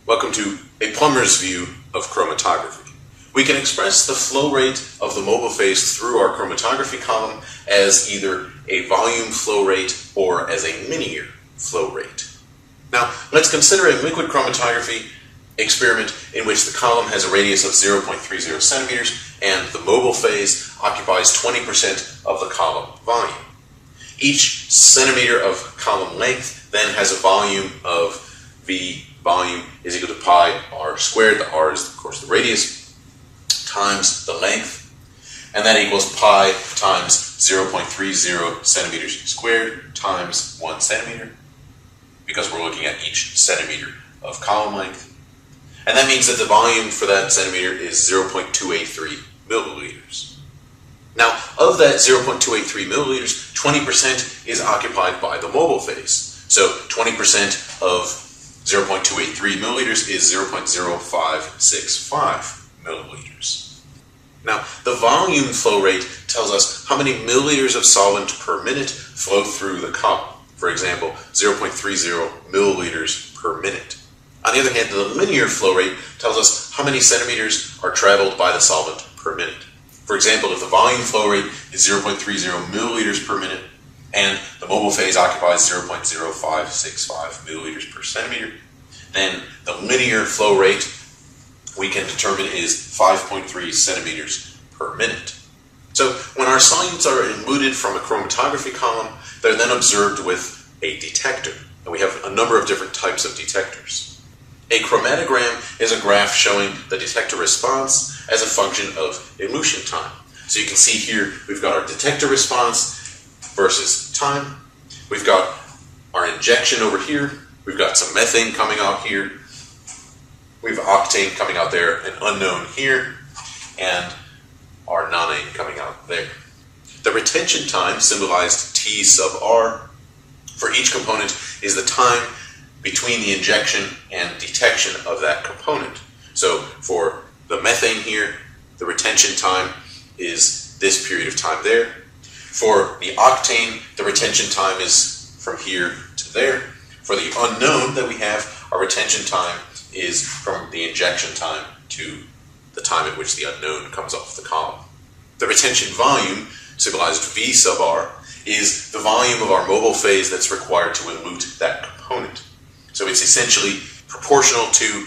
Welcome to a plumber's view of chromatography. We can express the flow rate of the mobile phase through our chromatography column as either a volume flow rate or as a linear flow rate. Now, let's consider a liquid chromatography experiment in which the column has a radius of 0.30 centimeters and the mobile phase occupies 20% of the column volume. Each centimeter of column length then has a volume of V. Volume is equal to pi r squared. The r is, of course, the radius times the length, and that equals pi times 0.30 centimeters squared times 1 centimeter, because we're looking at each centimeter of column length. And that means that the volume for that centimeter is 0.283 milliliters. Now, of that 0.283 milliliters, 20% is occupied by the mobile phase. So 20% of 0.283 milliliters is 0.0565 milliliters. Now, the volume flow rate tells us how many milliliters of solvent per minute flow through the column. For example, 0.30 milliliters per minute. On the other hand, the linear flow rate tells us how many centimeters are traveled by the solvent per minute. For example, if the volume flow rate is 0.30 milliliters per minute, and the mobile phase occupies 0.0565 milliliters per centimeter, then the linear flow rate we can determine is 5.3 centimeters per minute. So when our solutes are eluted from a chromatography column, they're then observed with a detector. And we have a number of different types of detectors. A chromatogram is a graph showing the detector response as a function of elution time. So you can see here we've got our detector response versus time. We've got our injection over here. We've got some methane coming out here. We have octane coming out there, an unknown here, and our nonane coming out there. The retention time, symbolized T sub r, for each component is the time between the injection and detection of that component. So for the methane here, the retention time is this period of time there. For the octane, the retention time is from here to there. For the unknown that we have, our retention time is from the injection time to the time at which the unknown comes off the column. The retention volume, symbolized V sub r, is the volume of our mobile phase that's required to elute that component. So it's essentially proportional to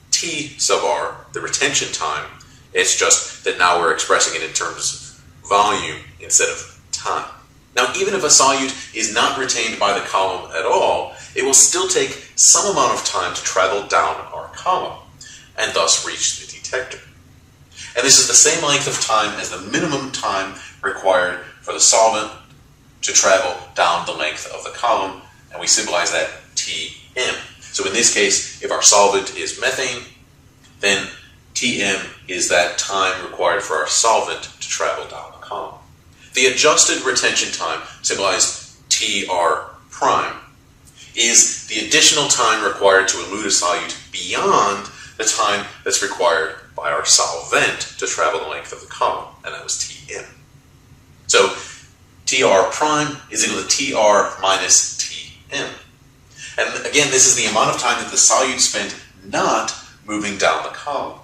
T sub r, the retention time. It's just that now we're expressing it in terms of volume instead of time. Now, even if a solute is not retained by the column at all, it will still take some amount of time to travel down our column and thus reach the detector. And this is the same length of time as the minimum time required for the solvent to travel down the length of the column, and we symbolize that Tm. So in this case, if our solvent is methane, then Tm is that time required for our solvent to travel down the column. The adjusted retention time, symbolized Tr prime, is the additional time required to elute a solute beyond the time that's required by our solvent to travel the length of the column, and that was Tm. So Tr prime is equal to Tr minus Tm. And again, this is the amount of time that the solute spent not moving down the column,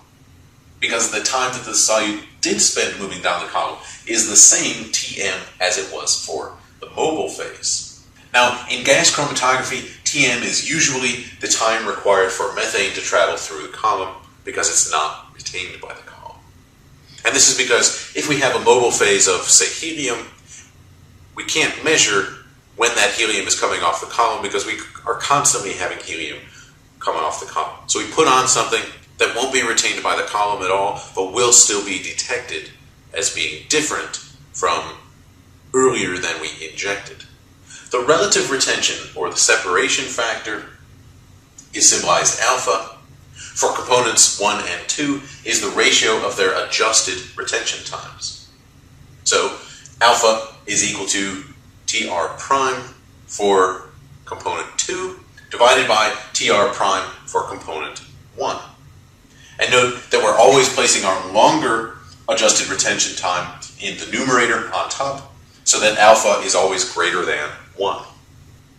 because the time that the solute did spend moving down the column is the same Tm as it was for the mobile phase. Now, in gas chromatography, Tm is usually the time required for methane to travel through the column because it's not retained by the column. And this is because if we have a mobile phase of, say, helium, we can't measure when that helium is coming off the column because we are constantly having helium coming off the column. So we put on something that won't be retained by the column at all, but will still be detected as being different from earlier than we injected. The relative retention, or the separation factor, is symbolized alpha. For components 1 and 2 is the ratio of their adjusted retention times. So alpha is equal to Tr prime for component 2 divided by Tr prime for component 1. And note that we're always placing our longer adjusted retention time in the numerator on top, so that alpha is always greater than 1.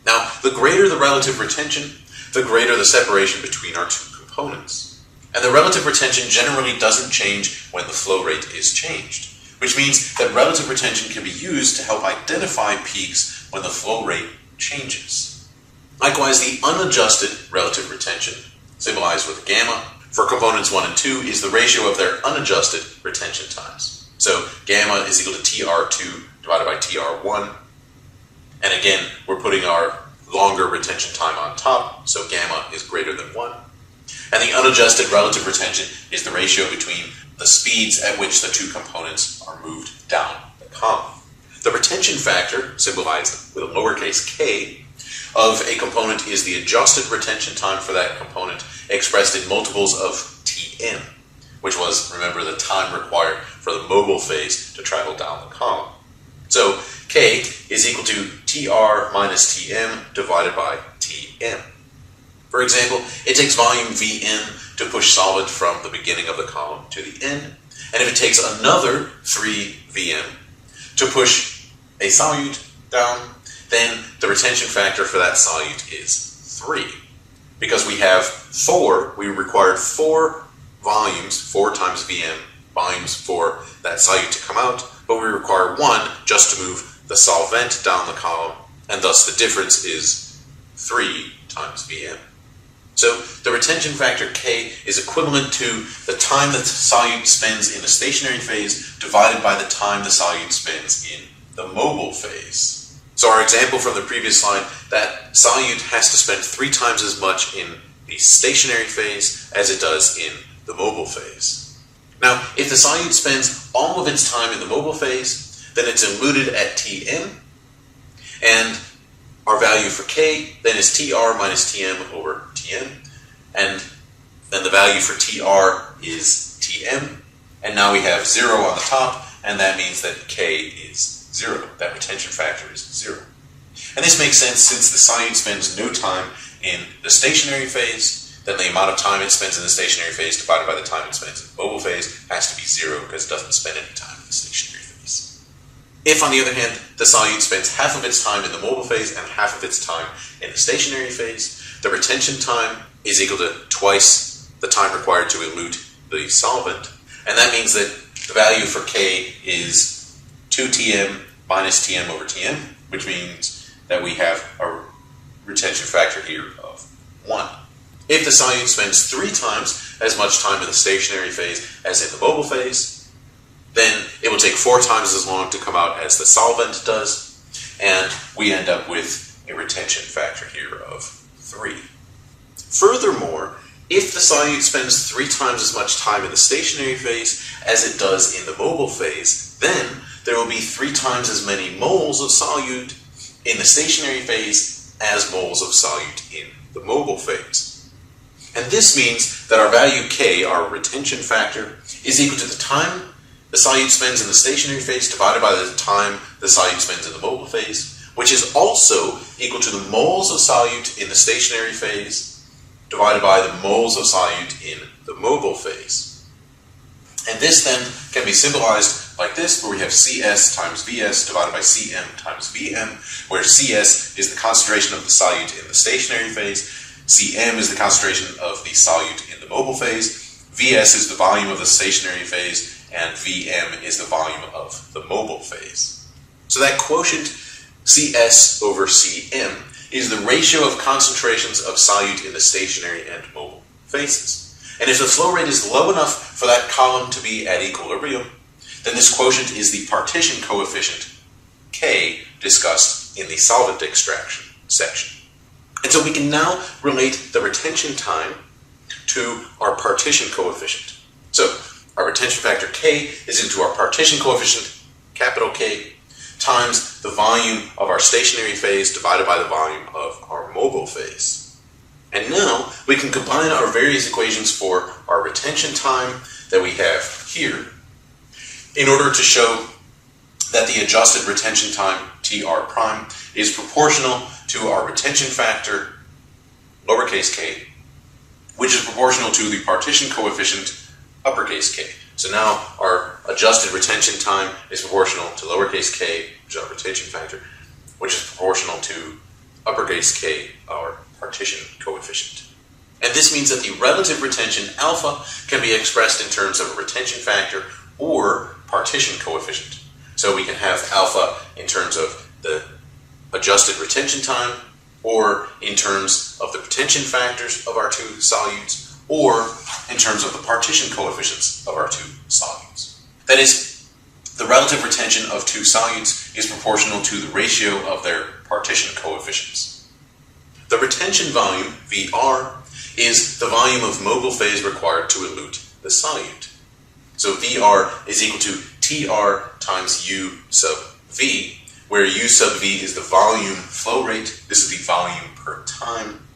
Now, the greater the relative retention, the greater the separation between our two components. components. And the relative retention generally doesn't change when the flow rate is changed, which means that relative retention can be used to help identify peaks when the flow rate changes. Likewise, the unadjusted relative retention, symbolized with gamma, for components 1 and 2 is the ratio of their unadjusted retention times. So gamma is equal to TR2 divided by TR1. And again, we're putting our longer retention time on top, so gamma is greater than 1. And the unadjusted relative retention is the ratio between the speeds at which the two components are moved down the column. The retention factor, symbolized with a lowercase k, of a component is the adjusted retention time for that component expressed in multiples of Tm, which was, remember, the time required for the mobile phase to travel down the column. So K is equal to Tr minus Tm divided by Tm. For example, it takes volume Vm to push solid from the beginning of the column to the end, and if it takes another 3 Vm to push a solute down, then the retention factor for that solute is 3. Because we have 4, we required 4 volumes, 4 times Vm volumes for that solute to come out, but we require 1 just to move the solvent down the column, and thus the difference is 3 times Vm. So the retention factor K is equivalent to the time the solute spends in the stationary phase divided by the time the solute spends in the mobile phase. So our example from the previous slide, that solute has to spend 3 times as much in the stationary phase as it does in the mobile phase. Now, if the solute spends all of its time in the mobile phase, then it's eluted at Tm, and our value for K then is Tr minus Tm over Tm, and then the value for Tr is Tm, and now we have 0 on the top, and that means that K is 0. That retention factor is 0. And this makes sense since the solute spends no time in the stationary phase, then the amount of time it spends in the stationary phase divided by the time it spends in the mobile phase has to be 0 because it doesn't spend any time in the stationary phase. If, on the other hand, the solute spends half of its time in the mobile phase and half of its time in the stationary phase, the retention time is equal to twice the time required to elute the solvent, and that means that the value for K is 2Tm minus Tm over Tm, which means that we have a retention factor here of 1. If the solute spends 3 times as much time in the stationary phase as in the mobile phase, then it will take 4 times as long to come out as the solvent does, and we end up with a retention factor here of 3. Furthermore, if the solute spends 3 times as much time in the stationary phase as it does in the mobile phase, then there will be 3 times as many moles of solute in the stationary phase as moles of solute in the mobile phase. And this means that our value K, our retention factor, is equal to the time the solute spends in the stationary phase divided by the time the solute spends in the mobile phase, which is also equal to the moles of solute in the stationary phase divided by the moles of solute in the mobile phase. And this then can be symbolized like this, where we have Cs times Vs divided by Cm times Vm, where Cs is the concentration of the solute in the stationary phase, Cm is the concentration of the solute in the mobile phase, Vs is the volume of the stationary phase, and Vm is the volume of the mobile phase. So that quotient Cs over Cm is the ratio of concentrations of solute in the stationary and mobile phases. And if the flow rate is low enough for that column to be at equilibrium, then this quotient is the partition coefficient K discussed in the solvent extraction section. And so we can now relate the retention time to our partition coefficient. So our retention factor K is equal to our partition coefficient, capital K, times the volume of our stationary phase divided by the volume of our mobile phase. And now we can combine our various equations for our retention time that we have here in order to show that the adjusted retention time, Tr prime, is proportional to our retention factor, lowercase k, which is proportional to the partition coefficient, uppercase k. So now our adjusted retention time is proportional to lowercase k, which is our retention factor, which is proportional to uppercase k, our partition coefficient. And this means that the relative retention alpha can be expressed in terms of a retention factor or partition coefficient. So we can have alpha in terms of the adjusted retention time, or in terms of the retention factors of our two solutes, or in terms of the partition coefficients of our two solutes. That is, the relative retention of two solutes is proportional to the ratio of their partition coefficients. The retention volume, VR, is the volume of mobile phase required to elute the solute. So VR is equal to TR times U sub V, where U sub V is the volume flow rate, this is the volume per time,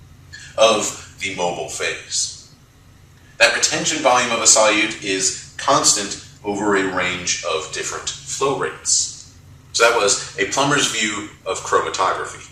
of the mobile phase. That retention volume of a solute is constant over a range of different flow rates. So that was a plumber's view of chromatography.